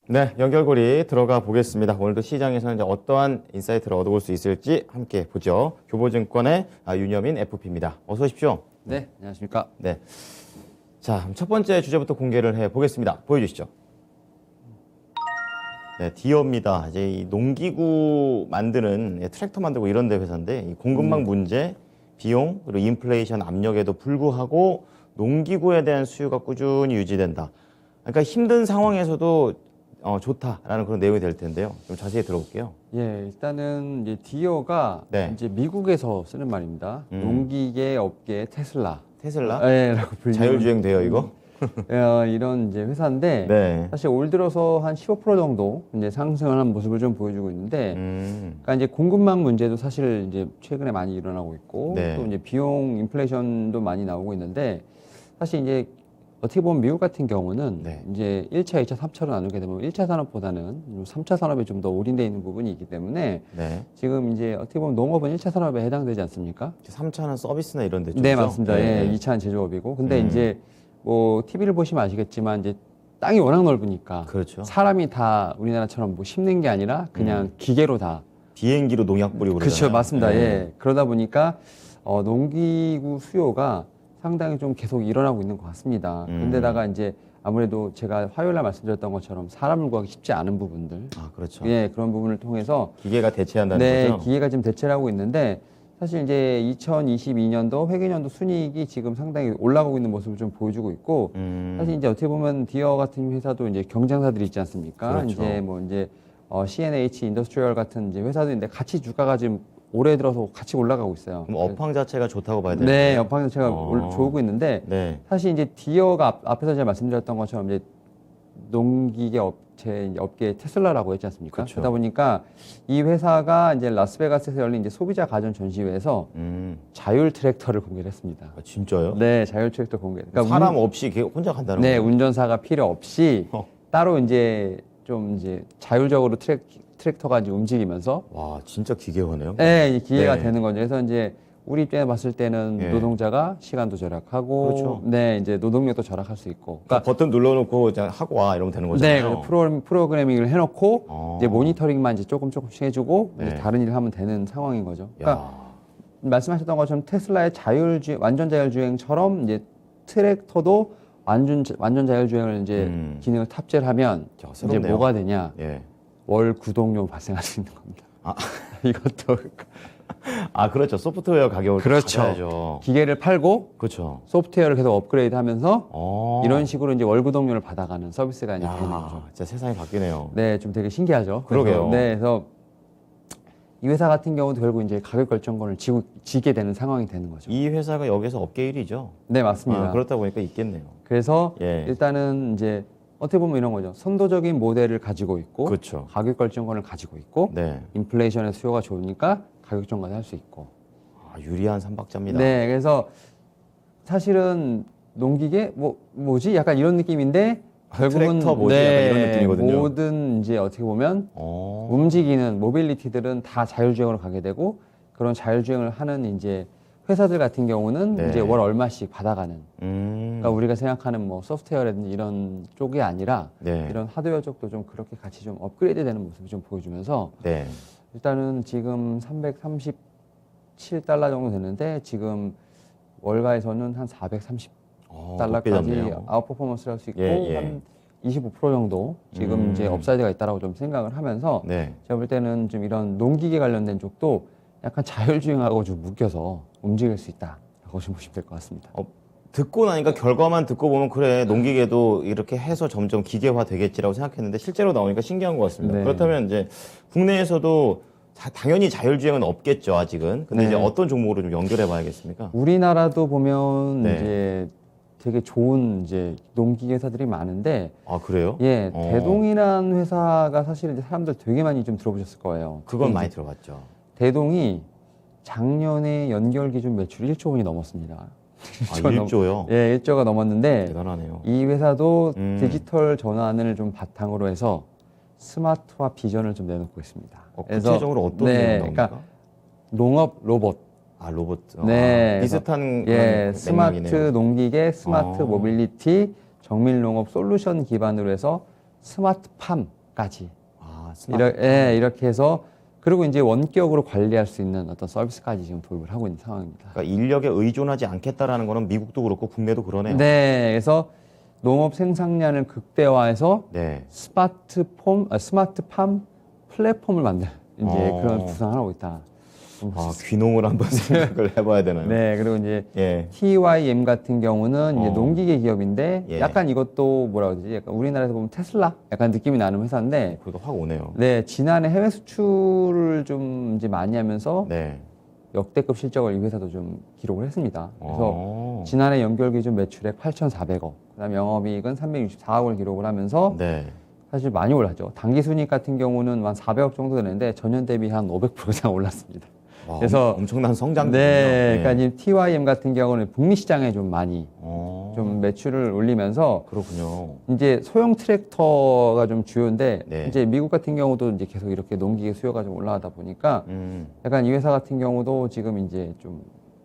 네, 연결고리 들어가 보겠습니다. 오늘도 시장에서는 이제 어떠한 인사이트를 얻어볼 수 있을지 함께 보죠. 교보증권의 윤여민 FP입니다. 어서 오십시오. 네, 안녕하십니까. 네. 자, 그럼 첫 번째 주제부터 공개를 해 보겠습니다. 보여주시죠. 네, 디어입니다. 이제 이 농기구 만드는 트랙터 만들고 이런 데 회사인데 이 공급망 문제, 비용 그리고 인플레이션 압력에도 불구하고 농기구에 대한 수요가 꾸준히 유지된다. 그러니까 힘든 상황에서도 좋다라는 그런 내용이 될 텐데요. 좀 자세히 들어볼게요. 예, 일단은 이제 디어가 네. 이제 미국에서 쓰는 말입니다. 농기계 업계 테슬라. 테슬라? 예, 라고 불리는 자율주행 돼요, 이거? 이런 이제 회사인데 네. 사실 올 들어서 한 15% 정도 이제 상승하는 모습을 좀 보여주고 있는데 그러니까 이제 공급망 문제도 사실 이제 최근에 많이 일어나고 있고 네. 또 이제 비용 인플레이션도 많이 나오고 있는데 사실 이제 어떻게 보면 미국 같은 경우는 네. 이제 1차, 2차, 3차로 나누게 되면 1차 산업보다는 3차 산업에 좀 더 올인되어 있는 부분이 있기 때문에 네. 지금 이제 어떻게 보면 농업은 1차 산업에 해당되지 않습니까? 3차는 서비스나 이런 데 쪽이죠? 네, 맞습니다. 네. 예, 2차는 제조업이고. 근데 이제 뭐 TV를 보시면 아시겠지만 이제 땅이 워낙 넓으니까 그렇죠. 사람이 다 우리나라처럼 뭐 심는 게 아니라 그냥 기계로 다. 비행기로 농약 뿌리고 그렇죠, 그러잖아요. 맞습니다. 네. 예. 그러다 보니까 농기구 수요가 상당히 좀 계속 일어나고 있는 것 같습니다. 근데다가 이제 아무래도 제가 화요일 날 말씀드렸던 것처럼 사람을 구하기 쉽지 않은 부분들, 아, 그렇죠. 예, 그런 부분을 통해서 기계가 대체한다는 네, 거죠? 기계가 지금 대체를 하고 있는데 사실 이제 2022년도 회계년도 순이익이 지금 상당히 올라가고 있는 모습을 좀 보여주고 있고 사실 이제 어떻게 보면 디어 같은 회사도 이제 경쟁사들이 있지 않습니까? 그렇죠. 이제 뭐 이제 CNH 인더스트리얼 같은 이제 회사들인데 같이 주가가 지금 올해 들어서 같이 올라가고 있어요. 그럼 업황 자체가 좋다고 봐야 되나요? 네, 업황에서 제가 어. 좋고 있는데 네. 사실 이제 디어가 앞에서 제가 말씀드렸던 것처럼 이제 농기계 업계 테슬라라고 했지 않습니까? 그쵸. 그러다 보니까 이 회사가 이제 라스베가스에서 열린 이제 소비자 가전 전시회에서 자율 트랙터를 공개를 했습니다. 아, 진짜요? 네, 자율 트랙터 공개. 사람 없이 걔 혼자 간다는 네, 거예요? 운전사가 필요 없이 어. 따로 이제 좀 이제 자율적으로 트랙터가 이제 움직이면서 와, 진짜 기계화네요. 네, 이 기회가 네. 되는 거죠. 그래서 이제 우리 입장에 봤을 때는 예. 노동자가 시간도 절약하고, 그렇죠. 네, 이제 노동력도 절약할 수 있고. 그러니까 버튼 눌러놓고 그냥 하고 와 이러면 되는 네, 거잖아요. 그래서 프로그래밍을 해놓고 어. 이제 모니터링만 이제 조금씩 해주고 네. 이제 다른 일을 하면 되는 상황인 거죠. 그러니까 야, 말씀하셨던 것처럼 테슬라의 완전 자율주행처럼 이제 트랙터도 완전 자율주행을 이제 기능을 탑재를 하면 야, 이제 새롭네요. 뭐가 되냐? 예. 월 구독료 발생할 수 있는 겁니다. 아. 이것도 아, 그렇죠. 소프트웨어 가격을 그렇죠. 받아야죠. 기계를 팔고 그렇죠. 소프트웨어를 계속 업그레이드하면서 어. 이런 식으로 이제 월 구독료를 받아가는 서비스가 이제 되는 거죠. 야, 진짜 세상이 바뀌네요. 네, 좀 되게 신기하죠. 그러게요. 네, 그래서 이 회사 같은 경우도 결국 이제 가격 결정권을 지게 되는 상황이 되는 거죠. 이 회사가 여기서 업계 1위죠. 네, 맞습니다. 아, 그렇다 보니까 있겠네요. 그래서 예. 일단은 이제 어떻게 보면 이런 거죠. 선도적인 모델을 가지고 있고 그렇죠. 가격 결정권을 가지고 있고 네. 인플레이션의 수요가 좋으니까 가격 정가를 할 수 있고. 아, 유리한 삼박자입니다. 네, 그래서 사실은 농기계 뭐지? 약간 이런 느낌인데 결국은 트랙터 뭐지? 약간 이런 느낌이거든요. 모든 이제 어떻게 보면 어. 움직이는 모빌리티들은 다 자율주행으로 가게 되고 그런 자율주행을 하는 이제 회사들 같은 경우는 네. 이제 월 얼마씩 받아가는. 그러니까 우리가 생각하는 뭐 소프트웨어라든지 이런 쪽이 아니라 네. 이런 하드웨어 쪽도 좀 그렇게 같이 좀 업그레이드되는 모습을 좀 보여주면서 네. 일단은 지금 337달러 정도 되는데 지금 월가에서는 한 430 높게 달러까지 잡네요. 아웃퍼포먼스를 할 수 있고 예, 예. 한 25% 정도 지금 이제 업사이드가 있다라고 좀 생각을 하면서 네. 제가 볼 때는 좀 이런 농기계 관련된 쪽도 약간 자율주행하고 좀 묶여서 움직일 수 있다라고 좀 보시면 될 것 같습니다. 듣고 나니까 결과만 듣고 보면 그래 농기계도 이렇게 해서 점점 기계화 되겠지라고 생각했는데 실제로 나오니까 신기한 것 같습니다. 네. 그렇다면 이제 국내에서도 당연히 자율주행은 없겠죠 아직은. 근데 네. 이제 어떤 종목으로 좀 연결해 봐야겠습니까? 우리나라도 보면 네. 이제 되게 좋은 이제 농기계 회사들이 많은데 아 그래요? 예, 어. 대동이라는 회사가 사실 이제 사람들 되게 많이 좀 들어보셨을 거예요. 그건 특히 많이 이제 들어봤죠. 대동이 작년에 연결 기준 매출이 1조 원이 넘었습니다. 아 1조 1조요? 예, 1조가 넘었는데 대단하네요. 이 회사도 음. 디지털 전환을 좀 바탕으로 해서 스마트화 비전을 좀 내놓고 있습니다. 구체적으로 어떤 네, 내용 나옵니까? 그러니까 농업 로봇, 아 로봇. 네, 아, 비슷한 예, 그런 스마트 맥락이네요. 농기계, 스마트 어. 모빌리티, 정밀 농업 솔루션 기반으로 해서 스마트팜까지 스마트. 이렇게 해서 그리고 이제 원격으로 관리할 수 있는 어떤 서비스까지 지금 도입을 하고 있는 상황입니다. 그러니까 인력에 의존하지 않겠다라는 거는 미국도 그렇고 국내도 그러네요. 네, 그래서 농업 생산량을 극대화해서 네. 스마트팜 플랫폼을 만들 이제 어. 그런 구상을 하고 있다. 귀농을 한번 생각을 해봐야 되나요? 네, 그리고 이제 예. TYM 같은 경우는 이제 농기계 기업인데 예. 약간 이것도 뭐라 그러지? 약간 우리나라에서 보면 테슬라 약간 느낌이 나는 회사인데 그거 확 오네요. 네, 지난해 해외 수출을 좀 이제 많이 하면서 네. 역대급 실적을 이 회사도 좀 기록을 했습니다. 그래서 어. 지난해 연결 기준 매출액 8,400억, 그다음에 영업이익은 364억을 기록을 하면서 네. 사실 많이 올랐죠. 당기 순이익 같은 경우는 한 400억 정도 되는데 전년 대비 한 500% 이상 올랐습니다. 와, 그래서 엄청난 성장이군요. 네, 그러니까 이 TYM 같은 경우는 북미 시장에 좀 많이 좀 매출을 올리면서 그렇군요. 이제 소형 트랙터가 좀 주요인데 네. 이제 미국 같은 경우도 이제 계속 이렇게 농기계 수요가 좀 올라가다 보니까 약간 이 회사 같은 경우도 지금 이제 좀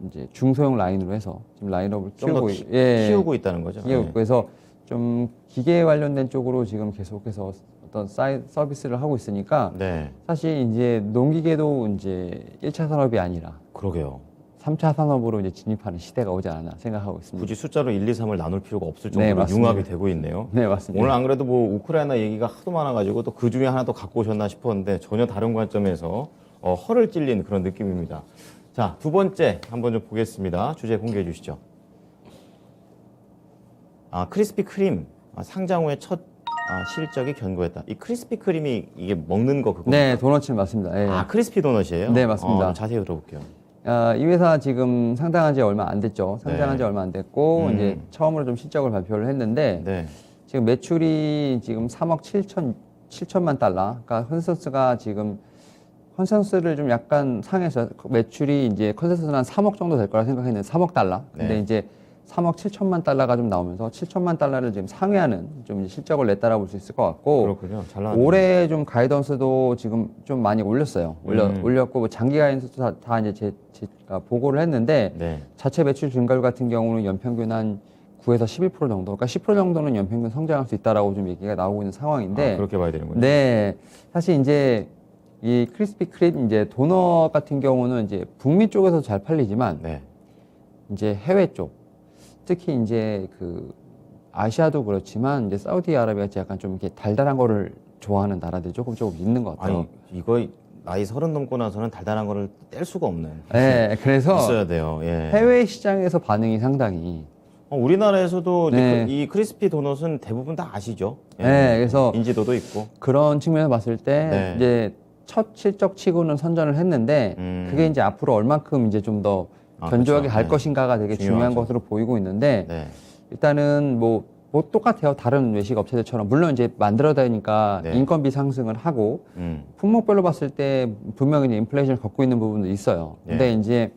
이제 중소형 라인으로 해서 지금 라인업을 좀 더 키우고 있다는 거죠. 키우고 네. 그래서 좀 기계 관련된 쪽으로 지금 계속해서 어떤 서비스를 하고 있으니까 네. 사실 이제 농기계도 이제 1차 산업이 아니라 그러게요. 3차 산업으로 이제 진입하는 시대가 오지 않았나 생각하고 있습니다. 굳이 숫자로 1, 2, 3을 나눌 필요가 없을 네, 정도로 맞습니다. 융합이 되고 있네요. 네, 맞습니다. 오늘 안 그래도 뭐 우크라이나 얘기가 하도 많아가지고 또 그 중에 하나 더 갖고 오셨나 싶었는데 전혀 다른 관점에서 허를 찔린 그런 느낌입니다. 자, 두 번째 한번 좀 보겠습니다. 주제 공개해 주시죠. 크리스피 크림 상장 후에 첫 실적이 견고했다. 이 크리스피 크림이 이게 먹는 거 그거? 네, 도너츠 맞습니다. 예. 크리스피 도넛이에요? 네, 맞습니다. 좀 자세히 들어볼게요. 이 회사 지금 상장한 지 얼마 안 됐죠. 상장한 지 네. 얼마 안 됐고 이제 처음으로 좀 실적을 발표를 했는데 네. 지금 매출이 지금 3억 7천만 달러. 그러니까 컨센서스가 지금 컨센서스를 좀 약간 상해서 매출이 이제 컨센서스는 한 3억 정도 될 거라 생각했는데 3억 달러. 근데 네. 이제 3억 7천만 달러가 좀 나오면서 7천만 달러를 지금 상회하는 좀 이제 실적을 냈다라 볼 수 있을 것 같고 그렇군요. 잘 나왔네요. 올해 좀 가이던스도 지금 좀 많이 올렸어요. 올렸고 뭐 장기 가이던스도 다 이제 보고를 했는데 네. 자체 매출 증가율 같은 경우는 연평균 한 9에서 11% 정도, 그러니까 10% 정도는 연평균 성장할 수 있다라고 좀 얘기가 나오고 있는 상황인데, 그렇게 봐야 되는군요. 네, 사실 이제 이 크리스피 크림 이제 도넛 같은 경우는 이제 북미 쪽에서 잘 팔리지만 네. 이제 해외 쪽, 특히 이제 그 아시아도 그렇지만 이제 사우디아라비아 같이 약간 좀 이렇게 달달한 거를 좋아하는 나라들이 조금 있는 것 같아요. 아니 이거 나이 30 넘고 나서는 달달한 거를 뗄 수가 없네. 네, 그래서 있어야 돼요. 예. 해외 시장에서 반응이 상당히 우리나라에서도 이제 네. 이 크리스피 도넛은 대부분 다 아시죠? 예. 네, 그래서 인지도도 있고. 그런 측면에서 봤을 때 네. 이제 첫 실적 치고는 선전을 했는데 그게 이제 앞으로 얼만큼 이제 좀 더 견조하게 그렇죠. 갈 네. 것인가가 되게 중요한 중요하죠. 것으로 보이고 있는데 네. 일단은 뭐 똑같아요. 다른 외식 업체들처럼 물론 이제 만들어다니까 네. 인건비 상승을 하고 품목별로 봤을 때 분명히 이제 인플레이션을 겪고 있는 부분도 있어요. 근데 이제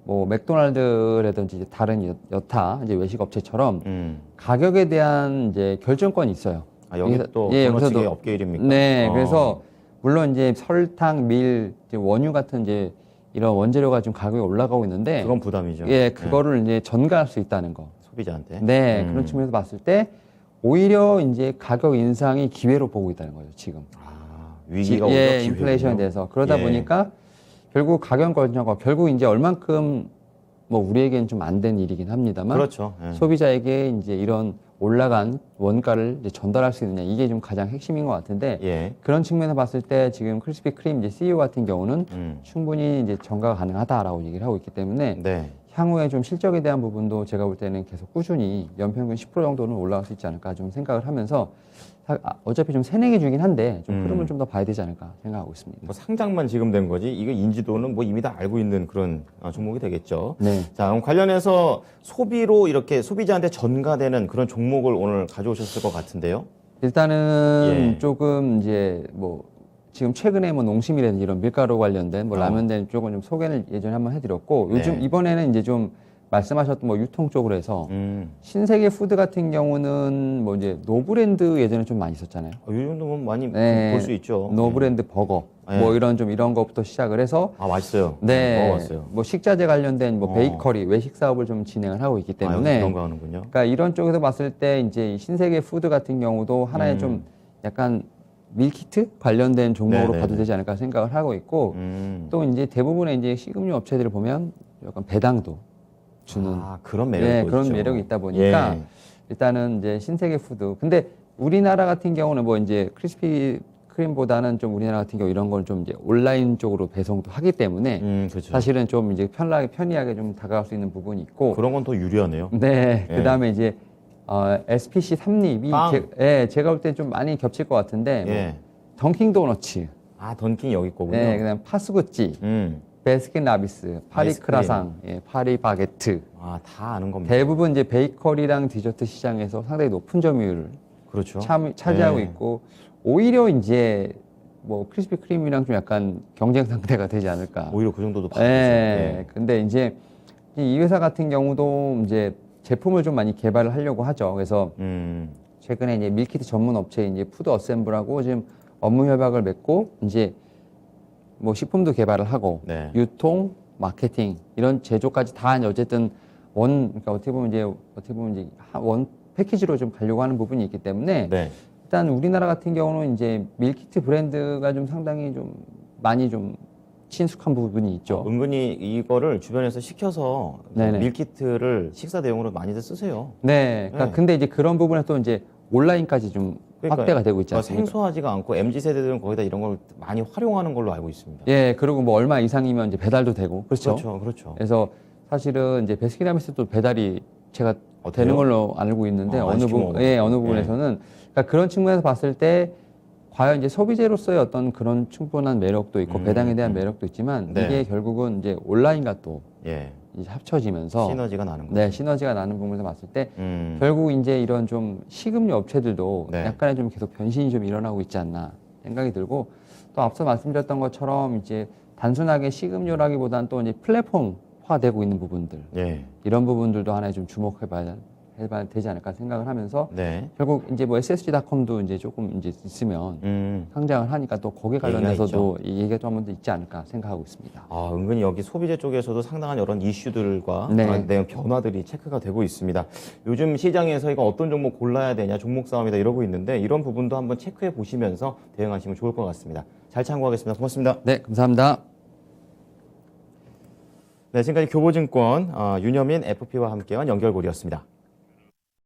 뭐 맥도날드라든지 이제 다른 여타 이제 외식 업체처럼 가격에 대한 이제 결정권이 있어요. 여기 또 도넛치기 업계 이름입니까? 네, 그래서 물론 이제 설탕, 밀, 이제 원유 같은 이제 이런 원재료가 좀 가격이 올라가고 있는데 그건 부담이죠. 예, 그거를 이제 전가할 수 있다는 거. 소비자한테. 네, 그런 측면에서 봤을 때 오히려 이제 가격 인상이 기회로 보고 있다는 거죠, 지금. 위기가 오히려 기회군요. 인플레이션에 대해서. 그러다 보니까 결국 가격 건전과 결국 이제 얼만큼 뭐 우리에게는 좀 안 된 일이긴 합니다만 그렇죠. 예. 소비자에게 이제 이런 올라간 원가를 이제 전달할 수 있느냐 이게 좀 가장 핵심인 것 같은데 예. 그런 측면에서 봤을 때 지금 크리스피 크림 이제 CEO 같은 경우는 충분히 이제 전가가 가능하다라고 얘기를 하고 있기 때문에 네. 향후에 좀 실적에 대한 부분도 제가 볼 때는 계속 꾸준히 연평균 10% 정도는 올라갈 수 있지 않을까 좀 생각을 하면서 어차피 좀 새내기 주긴 한데 좀 흐름을 좀 더 봐야 되지 않을까 생각하고 있습니다. 뭐 상장만 지금 된 거지 이거 인지도는 뭐 이미 다 알고 있는 그런 종목이 되겠죠. 네. 자, 그럼 관련해서 소비로 이렇게 소비자한테 전가되는 그런 종목을 오늘 가져오셨을 것 같은데요. 일단은 예. 조금 이제 뭐 지금 최근에 뭐 농심이라든지 이런 밀가루 관련된 뭐 라면된 쪽은 좀 소개를 예전에 한번 해드렸고 요즘 네. 이번에는 이제 좀 말씀하셨던 뭐 유통 쪽으로 해서 신세계 푸드 같은 경우는 뭐 이제 노브랜드 예전에 좀 많이 있었잖아요. 이 정도면 많이 네. 볼 수 있죠. 노브랜드 버거 네. 뭐 이런 좀 이런 것부터 시작을 해서 맛있어요. 네, 먹어봤어요. 뭐 식자재 관련된 뭐 베이커리 외식 사업을 좀 진행을 하고 있기 때문에 그런 거 하는군요. 그러니까 이런 쪽에서 봤을 때 이제 이 신세계 푸드 같은 경우도 하나의 좀 약간 밀키트 관련된 종목으로 네네네. 봐도 되지 않을까 생각을 하고 있고 또 이제 대부분의 이제 식음료 업체들을 보면 약간 배당도 주는 그런 매력이 예, 또 그런 있죠. 매력이 있다 보니까 예. 일단은 이제 신세계 푸드. 근데 우리나라 같은 경우는 뭐 이제 크리스피 크림보다는 좀 우리나라 같은 경우 이런 걸 좀 이제 온라인 쪽으로 배송도 하기 때문에 그렇죠. 사실은 좀 이제 편리하게 좀 다가갈 수 있는 부분이 있고 그런 건 더 유리하네요. 네, 예. 그다음에 이제 SPC 삼립이 빵. 제가 볼 때 좀 많이 겹칠 것 같은데 뭐 예. 던킨 도너츠, 던킹 여기 거군요. 네, 그다음 파스구찌, 음. 베스킨 라빈스, 파리 아이스크림. 크라상, 예, 파리 바게트. 다 아는 겁니다. 대부분 이제 베이커리랑 디저트 시장에서 상당히 높은 점유율을 그렇죠. 차지하고 예. 있고 오히려 이제 뭐 크리스피 크림이랑 좀 약간 경쟁 상대가 되지 않을까. 오히려 그 정도도 봐야죠. 예. 근데 이제 이 회사 같은 경우도 이제 제품을 좀 많이 개발을 하려고 하죠. 그래서 최근에 이제 밀키트 전문 업체 이제 푸드 어셈블하고 지금 업무 협약을 맺고 이제 뭐 식품도 개발을 하고 네. 유통, 마케팅 이런 제조까지 다 이제 어쨌든 그러니까 어떻게 보면 이제 원 패키지로 좀 가려고 하는 부분이 있기 때문에 네. 일단 우리나라 같은 경우는 이제 밀키트 브랜드가 좀 상당히 좀 많이 좀 친숙한 부분이 있죠. 은근히 이거를 주변에서 시켜서 네네. 밀키트를 식사 대용으로 많이들 쓰세요. 네. 그러니까 네. 근데 이제 그런 부분에 또 이제 온라인까지 좀 확대가 되고 있지 않습니까? 생소하지가 않고 MZ 세대들은 거기다 이런 걸 많이 활용하는 걸로 알고 있습니다. 예, 그리고 뭐 얼마 이상이면 이제 배달도 되고 그렇죠. 그렇죠. 그래서 사실은 이제 베스킨라빈스도 배달이 제가 돼요? 되는 걸로 알고 있는데 안 어느 시켜 부분, 먹어요. 예, 어느 부분에서는 그러니까 그런 측면에서 봤을 때 과연 이제 소비재로서의 어떤 그런 충분한 매력도 있고 배당에 대한 매력도 있지만 네. 이게 결국은 이제 온라인과 또 예. 이제 합쳐지면서 시너지가 나는 거죠. 네, 시너지가 나는 부분에서 봤을 때 음. 결국 이제 이런 좀 식음료 업체들도 네. 약간의 좀 계속 변신이 좀 일어나고 있지 않나 생각이 들고 또 앞서 말씀드렸던 것처럼 이제 단순하게 식음료라기보다는 또 이제 플랫폼화되고 있는 부분들 예. 이런 부분들도 하나에 좀 주목해봐야 되지 않을까 생각을 하면서 네. 결국 이제 뭐 SSG.com도 이제 조금 이제 있으면 상장을 하니까 또 거기에 관련해서도 이 얘기가 좀 한번 더 있지 않을까 생각하고 있습니다. 은근히 여기 소비재 쪽에서도 상당한 여러 이슈들과 네. 내용 변화들이 체크가 되고 있습니다. 요즘 시장에서 이거 어떤 종목 골라야 되냐, 종목 싸움이다 이러고 있는데 이런 부분도 한번 체크해 보시면서 대응하시면 좋을 것 같습니다. 잘 참고하겠습니다. 고맙습니다. 네, 감사합니다. 네, 지금까지 교보증권 윤여민 FP와 함께한 연결고리였습니다.